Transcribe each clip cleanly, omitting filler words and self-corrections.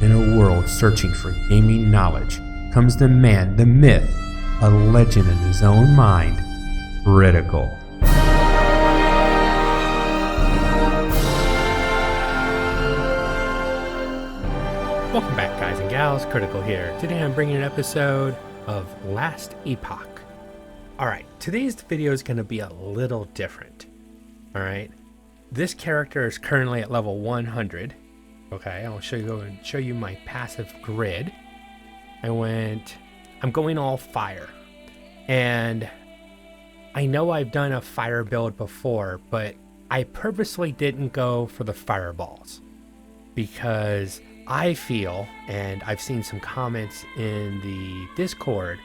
In a world searching for gaming knowledge comes the man, the myth, a legend in his own mind, Critical. Welcome back, guys and gals. Critical here. Today I'm bringing an episode of Last Epoch. Alright, today's video is going to be a little different. Alright, this character is currently at level 100. Okay, I'll show you my passive grid. I'm going all fire. And I know I've done a fire build before, but I purposely didn't go for the fireballs because I feel, and I've seen some comments in the Discord,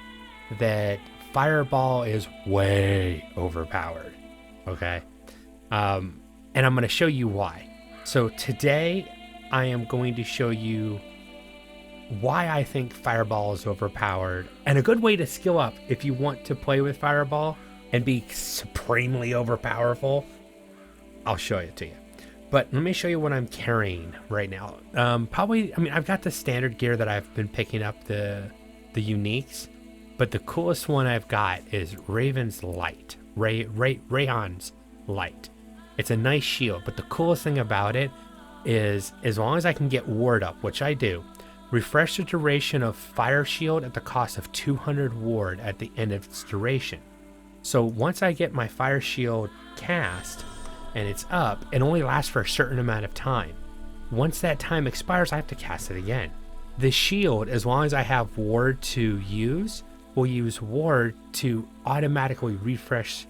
that fireball is way overpowered. Okay, and I'm going to show you why. So today I am going to show you why I think fireball is overpowered, and a good way to skill up if you want to play with fireball and be supremely overpowerful. I'll show it to you. But let me show you what I'm carrying right now. I've got the standard gear that I've been picking up, the uniques, but the coolest one I've got is Raven's Light, Rayhan's Light. It's a nice shield, but the coolest thing about it is as long as I can get ward up, which I do, refresh the duration of fire shield at the cost of 200 ward at the end of its duration. So once I get my fire shield cast, and it's up, it only lasts for a certain amount of time. Once that time expires, I have to cast it again. The shield, as long as I have ward to use, will use ward to automatically refresh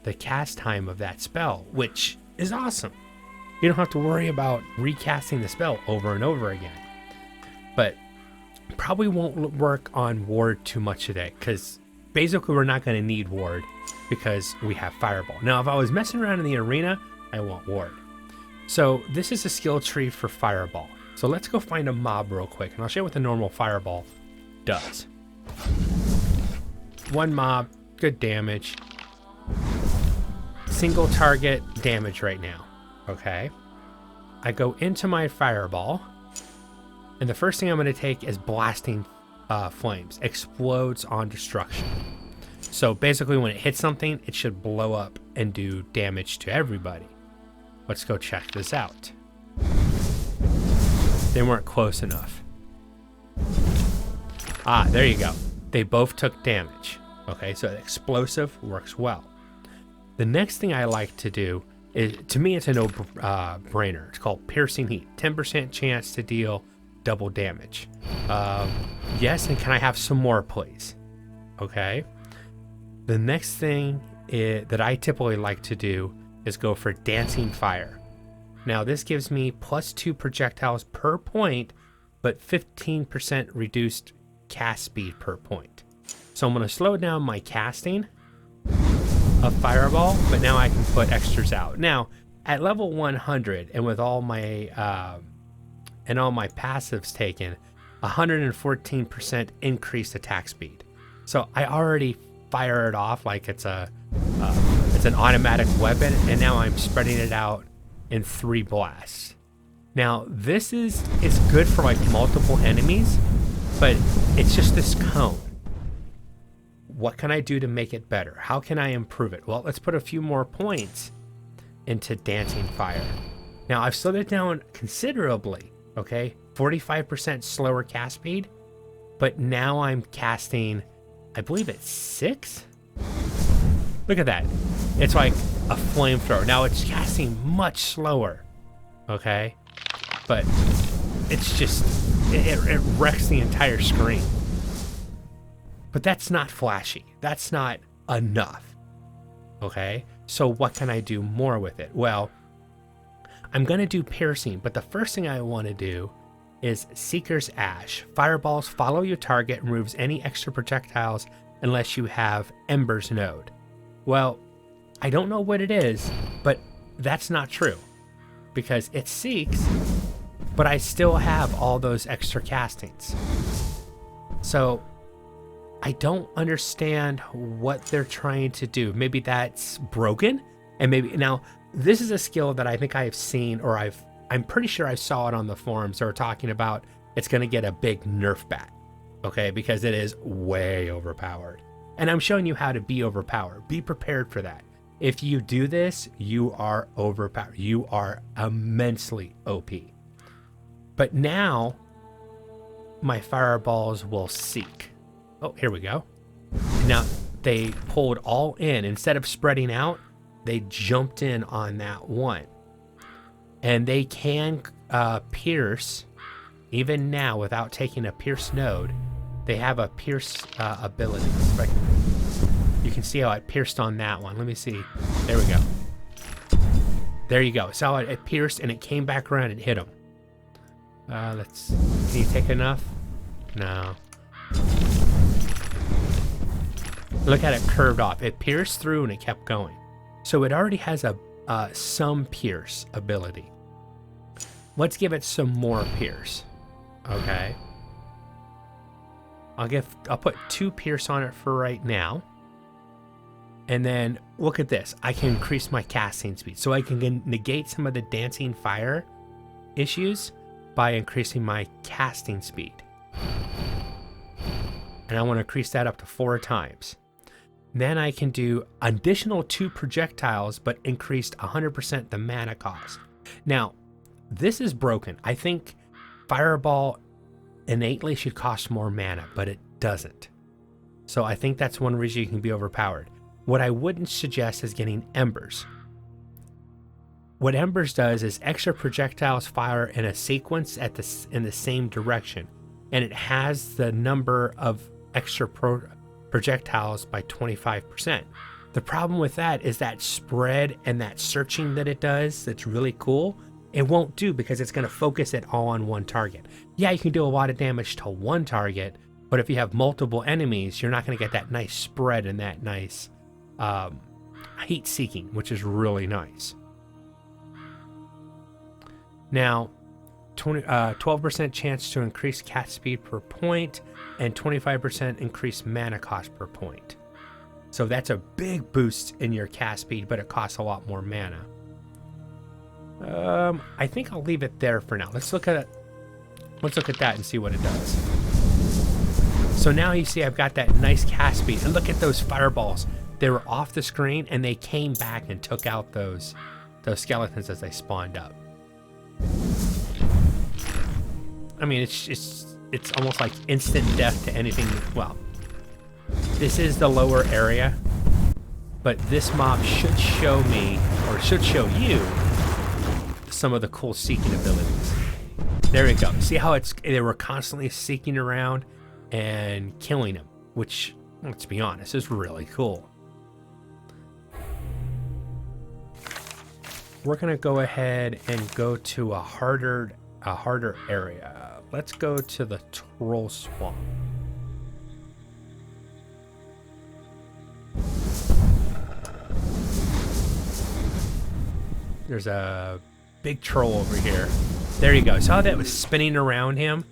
the cast time of that spell, which is awesome. You don't have to worry about recasting the spell over and over again. But probably won't work on ward too much today, because basically we're not going to need ward because we have fireball. Now, if I was messing around in the arena, I want ward. So this is a skill tree for fireball. So let's go find a mob real quick, and I'll show you what the normal fireball does. One mob, good damage. Single target damage right now. Okay. I go into my fireball, and the first thing I'm going to take is blasting flames. Explodes on destruction. So basically when it hits something, it should blow up and do damage to everybody. Let's go check this out. They weren't close enough. Ah, there you go. They both took damage. Okay, so explosive works well. The next thing I like to do is, to me, it's a no-brainer. It's called Piercing Heat. 10% chance to deal double damage. Yes, and can I have some more, please? Okay. The next thing that I typically like to do is go for Dancing Fire. Now this gives me +2 projectiles per point, but 15% reduced cast speed per point. So I'm going to slow down my casting of fireball, but now I can put extras out. Now at level 100 and with all my passives taken, 114% increased attack speed. So I already fire it off like it's an automatic weapon, and now I'm spreading it out in 3 blasts. Now it's good for like multiple enemies, but it's just this cone. What can I do to make it better? How can I improve it? Well, let's put a few more points into Dancing Fire. Now I've slowed it down considerably. Okay, 45% slower cast speed, but now I'm casting, I believe it's 6. Look at that. It's like a flamethrower. Now it's casting much slower. Okay, but it's just it wrecks the entire screen. But that's not flashy. That's not enough. Okay, so what can I do more with it? Well, I'm going to do piercing, but the first thing I want to do is Seeker's Ash. Fireballs follow your target and removes any extra projectiles unless you have Ember's node. Well, I don't know what it is, but that's not true because it seeks, but I still have all those extra castings. So I don't understand what they're trying to do. Maybe that's broken, and maybe now this is a skill that I think I have seen, or I'm pretty sure I saw it on the forums. They were talking about it's going to get a big nerf bat, okay? Because it is way overpowered. And I'm showing you how to be overpowered. Be prepared for that. If you do this, you are overpowered. You are immensely OP. But now, my fireballs will seek. Oh, here we go. Now, they pulled all in. Instead of spreading out, they jumped in on that one. And they can pierce, even now, without taking a pierce node. They have a pierce ability. You can see how it pierced on that one. Let me see. There we go. There you go. So it pierced and it came back around and hit him. Can you take enough? No. Look at it curved off. It pierced through and it kept going. So it already has some pierce ability. Let's give it some more pierce. Okay. I'll put 2 pierce on it for right now. And then look at this. I can increase my casting speed. So I can negate some of the dancing fire issues by increasing my casting speed. And I want to increase that up to 4 times. Then I can do additional 2 projectiles, but increased 100% the mana cost. Now, this is broken. I think Fireball innately should cost more mana, but it doesn't. So I think that's one reason you can be overpowered. What I wouldn't suggest is getting Embers. What Embers does is extra projectiles fire in a sequence in the same direction, and it has the number of extra projectiles by 25%. The problem with that is that spread and that searching that it does, that's really cool, it won't do because it's going to focus it all on one target. Yeah, you can do a lot of damage to one target, but if you have multiple enemies, you're not going to get that nice spread and that nice heat seeking, which is really nice. Now, 12% chance to increase cast speed per point and 25% increased mana cost per point. So that's a big boost in your cast speed, but it costs a lot more mana. I think I'll leave it there for now. Let's look at that and see what it does. So now you see I've got that nice cast speed, and look at those fireballs. They were off the screen and they came back and took out those skeletons as they spawned up. I mean, it's almost like instant death to anything. Well, this is the lower area, but this mob should show me, or should show you, some of the cool seeking abilities. There you go. See how they were constantly seeking around and killing him, which, let's be honest, is really cool. We're gonna go ahead and go to a harder area. Let's go to the Troll Swamp. There's a big troll over here. There you go. Saw that was spinning around him?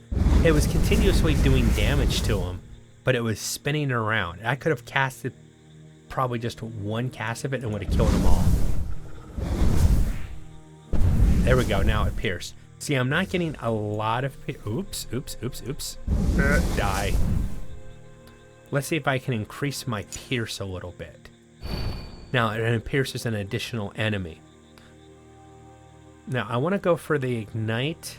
It was continuously doing damage to him, but it was spinning around. I could have casted probably just one cast of it and would have killed them all. There we go. Now it pierced. See, I'm not getting a lot of... Oops. Die. Let's see if I can increase my pierce a little bit. Now, it pierces an additional enemy. Now, I want to go for the ignite.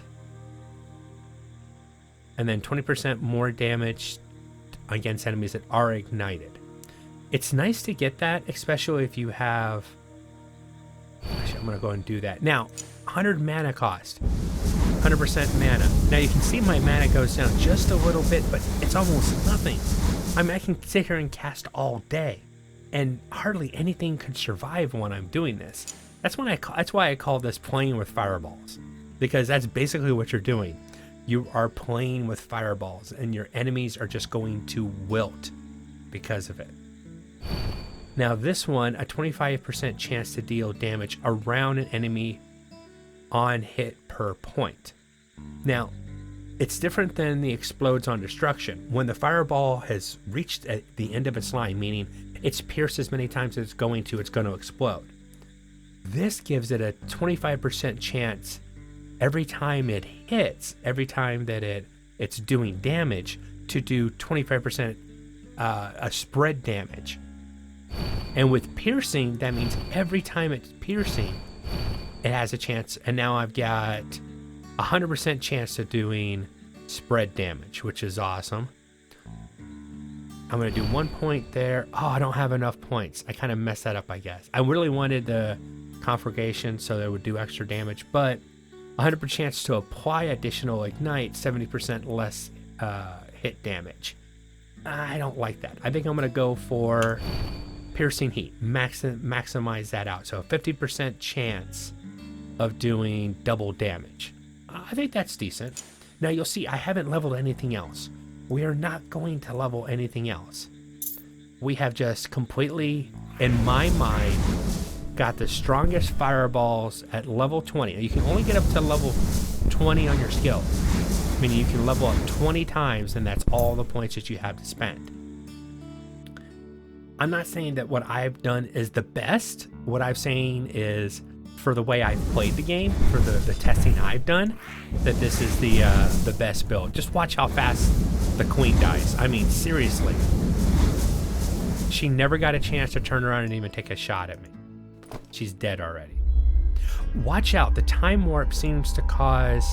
And then 20% more damage against enemies that are ignited. It's nice to get that, especially if you have... Actually, I'm going to go and do that. Now, 100 mana cost. 100% mana. Now, you can see my mana goes down just a little bit, but it's almost nothing. I mean, I can sit here and cast all day, and hardly anything can survive when I'm doing this. That's why I call this playing with fireballs, because that's basically what you're doing. You are playing with fireballs, and your enemies are just going to wilt because of it. Now, this one, a 25% chance to deal damage around an enemy on hit per point. Now, it's different than the explodes on destruction. When the fireball has reached at the end of its line, meaning it's pierced as many times as it's going to explode. This gives it a 25% chance every time it hits, every time that it's doing damage, to do 25% a spread damage. And with piercing, that means every time it's piercing, it has a chance. And now I've got 100% chance of doing spread damage, which is awesome. I'm going to do 1 point there. Oh, I don't have enough points. I kind of messed that up, I guess. I really wanted the conflagration so that it would do extra damage, but 100% chance to apply additional ignite, 70% less hit damage. I don't like that. I think I'm going to go for piercing heat. Maximize that out. So 50% chance of doing double damage. I think that's decent. Now you'll see I haven't leveled anything else. We are not going to level anything else. We have just completely, in my mind, got the strongest fireballs at level 20. Now, you can only get up to level 20 on your skill. Meaning you can level up 20 times and that's all the points that you have to spend. I'm not saying that what I've done is the best. What I'm saying is, for the way I've played the game, for the testing I've done, that this is the best build. Just watch how fast the queen dies. I mean, seriously. She never got a chance to turn around and even take a shot at me. She's dead already. Watch out. The time warp seems to cause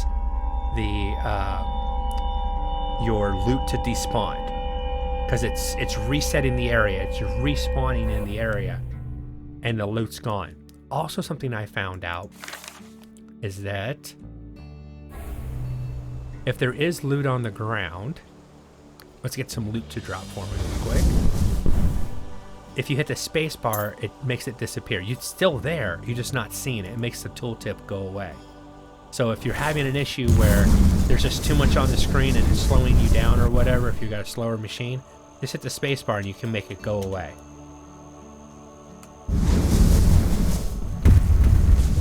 your loot to despawn. Because it's resetting the area. It's respawning in the area. And the loot's gone. Also, something I found out is that if there is loot on the ground, let's get some loot to drop for me real quick. If you hit the space bar, it makes it disappear. It's still there, you're just not seeing it. It makes the tooltip go away. So if you're having an issue where there's just too much on the screen and it's slowing you down or whatever, if you've got a slower machine, just hit the space bar and you can make it go away.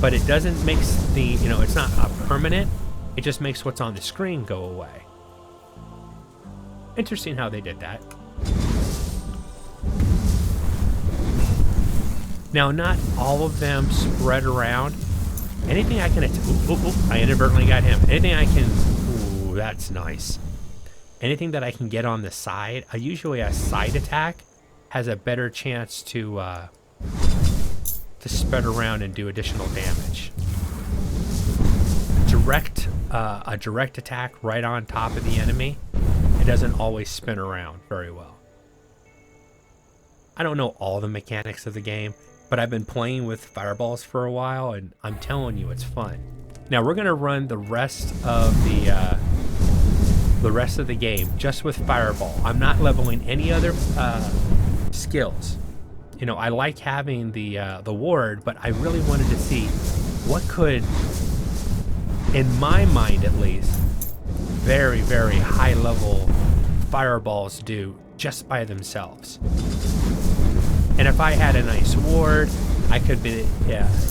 But it doesn't make the, it's not a permanent, it just makes what's on the screen go away. Interesting how they did that. Now, not all of them spread around. Anything I can, I inadvertently got him. Anything I can, ooh, that's nice. Anything that I can get on the side, usually a side attack has a better chance to spread around and do additional damage. A direct attack right on top of the enemy, it doesn't always spin around very well. I don't know all the mechanics of the game, but I've been playing with fireballs for a while, and I'm telling you, it's fun. Now we're gonna run the rest of the game just with fireball. I'm not leveling any other skills. I like having the ward, but I really wanted to see what could, in my mind at least, very, very high level fireballs do just by themselves. And if I had a nice ward, I could be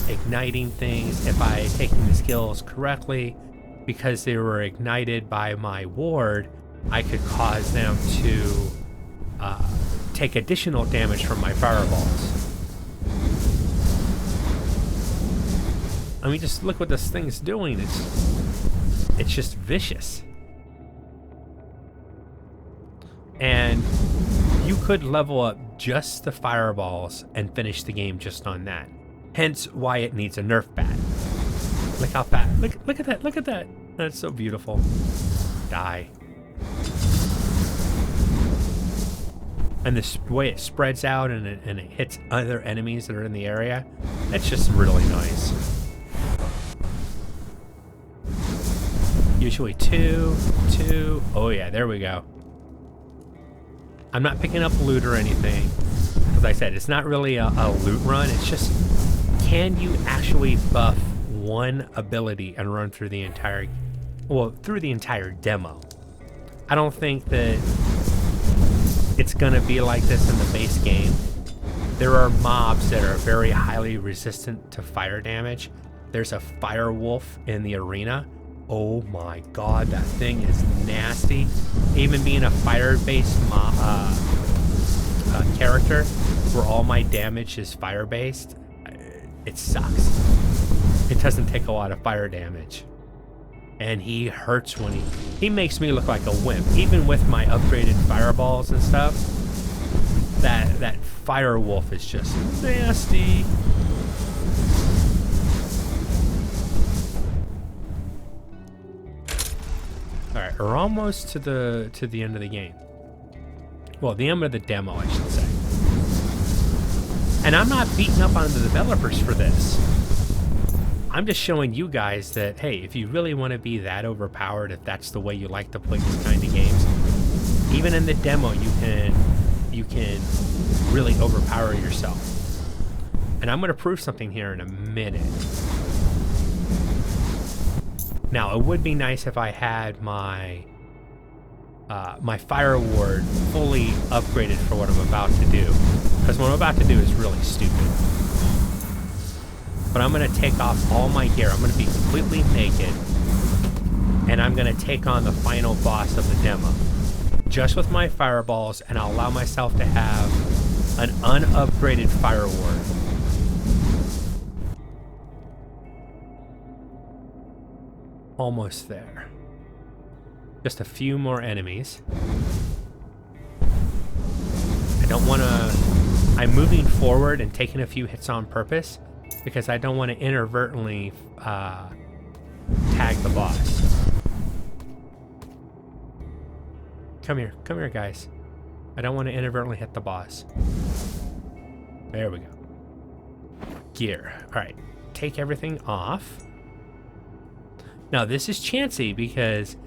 igniting things if I taking the skills correctly. Because they were ignited by my ward, I could cause them to take additional damage from my fireballs. I mean, just look what this thing's doing. It's just vicious. And you could level up just the fireballs and finish the game just on that. Hence why it needs a nerf bat. Look how fast. Look at that. Look at that. That's so beautiful. Die. And the way it spreads out and it hits other enemies that are in the area, that's just really nice. Usually two. Oh yeah, there we go. I'm not picking up loot or anything. As I said, it's not really a loot run. It's just, can you actually buff one ability and run through the entire demo? I don't think that it's gonna be like this in the base game. There are mobs that are very highly resistant to fire damage. There's a fire wolf in the arena. Oh my god, that thing is nasty. Even being a fire-based character, where all my damage is fire-based, it sucks. It doesn't take a lot of fire damage. And he hurts when he makes me look like a wimp. Even with my upgraded fireballs and stuff, that fire wolf is just nasty. Alright, we're almost to the end of the game. Well, the end of the demo, I should say. And I'm not beating up on the developers for this. I'm just showing you guys that, hey, if you really want to be that overpowered, if that's the way you like to play these kind of games, even in the demo, you can really overpower yourself. And I'm going to prove something here in a minute. Now, it would be nice if I had my my fire ward fully upgraded for what I'm about to do, because what I'm about to do is really stupid. But I'm going to take off all my gear. I'm going to be completely naked, and I'm going to take on the final boss of the demo just with my fireballs, and I'll allow myself to have an unupgraded fire ward. Almost there. Just a few more enemies. I don't want to... I'm moving forward and taking a few hits on purpose because I don't want to inadvertently tag the boss. Come here, guys. I don't want to inadvertently hit the boss. There we go. Gear. All right, take everything off. Now this is chancy because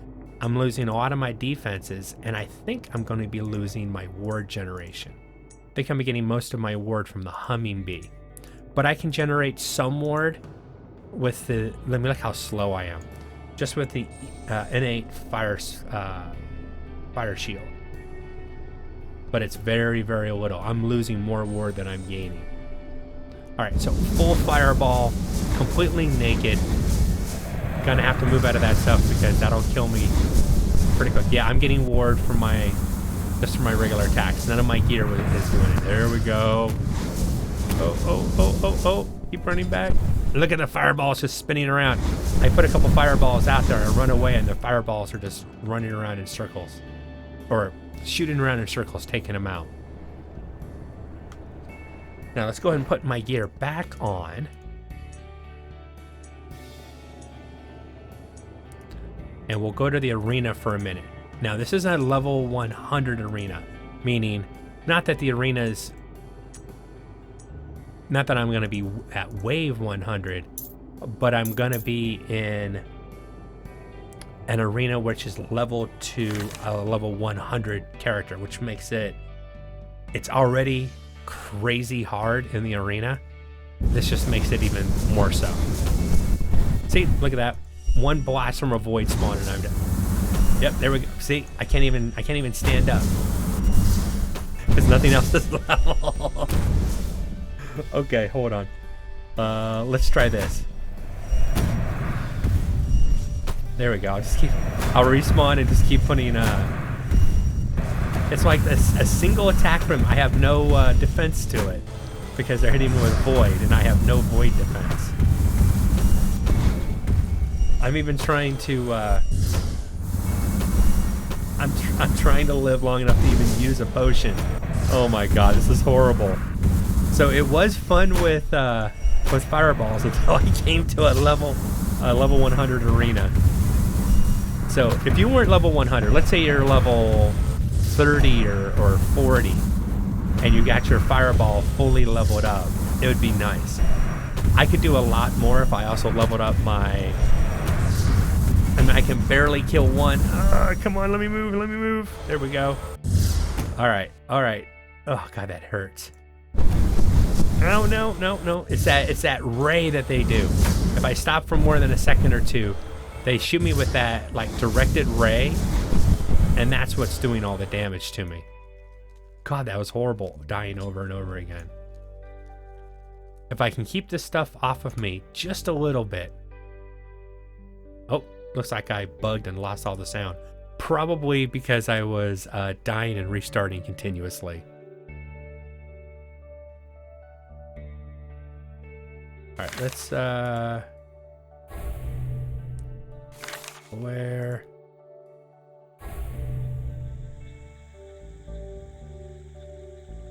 I'm losing a lot of my defenses, and I think I'm going to be losing my ward generation. I think I'm getting most of my ward from the humming bee, but I can generate some ward with the. Let me look how slow I am, just with the innate fire shield. But it's very, very little. I'm losing more ward than I'm gaining. All right, so full fireball, completely naked. Gonna have to move out of that stuff because that'll kill me pretty quick. Yeah, I'm getting ward from just from my regular attacks. None of my gear is doing it. There we go. Oh. Keep running back. Look at the fireballs just spinning around. I put a couple fireballs out there and run away, and the fireballs are just running around in circles. Or shooting around in circles, taking them out. Now let's go ahead and put my gear back on. And we'll go to the arena for a minute. Now, this is a level 100 arena, meaning not that the arena is... Not that I'm going to be at wave 100, but I'm going to be in an arena which is level to a level 100 character, which makes it... It's already crazy hard in the arena. This just makes it even more so. See, look at that. One blast from a void spawn and I'm dead. Yep, there we go. See, I can't even stand up. There's nothing else this level. Okay, hold on. Let's try this. There we go. I'll respawn and just keep putting it's like a single attack from him. I have no defense to it because they're hitting me with void and I have no void defense. I'm even trying to, I'm trying to live long enough to even use a potion. Oh my god, this is horrible. So it was fun with fireballs until I came to a level 100 arena. So if you weren't level 100, let's say you're level 30 or 40, and you got your fireball fully leveled up, it would be nice. I could do a lot more if I also leveled up my... I can barely kill one. Come on, let me move. There we go. All right. Oh god, that hurts. No. It's that ray that they do. If I stop for more than a second or two, they shoot me with that like directed ray, and that's what's doing all the damage to me. God, that was horrible, dying over and over again. If I can keep this stuff off of me just a little bit. Oh. Looks like I bugged and lost all the sound. Probably because I was dying and restarting continuously. Alright, let's... Where?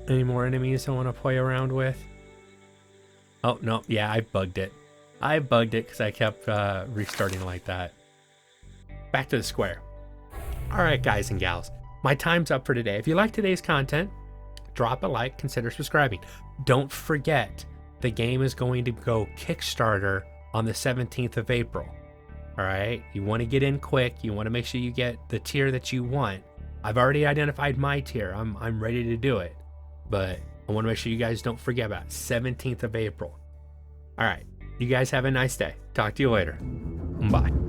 Any more enemies I want to play around with? Oh, no. Yeah, I bugged it. I bugged it because I kept restarting like that. Back to the square. All right, guys and gals. My time's up for today. If you like today's content, drop a like, consider subscribing. Don't forget, the game is going to go Kickstarter on the 17th of April. All right, you want to get in quick. You want to make sure you get the tier that you want. I've already identified my tier. I'm ready to do it, but I want to make sure you guys don't forget about it. 17th of April. All right, you guys have a nice day. Talk to you later. Bye.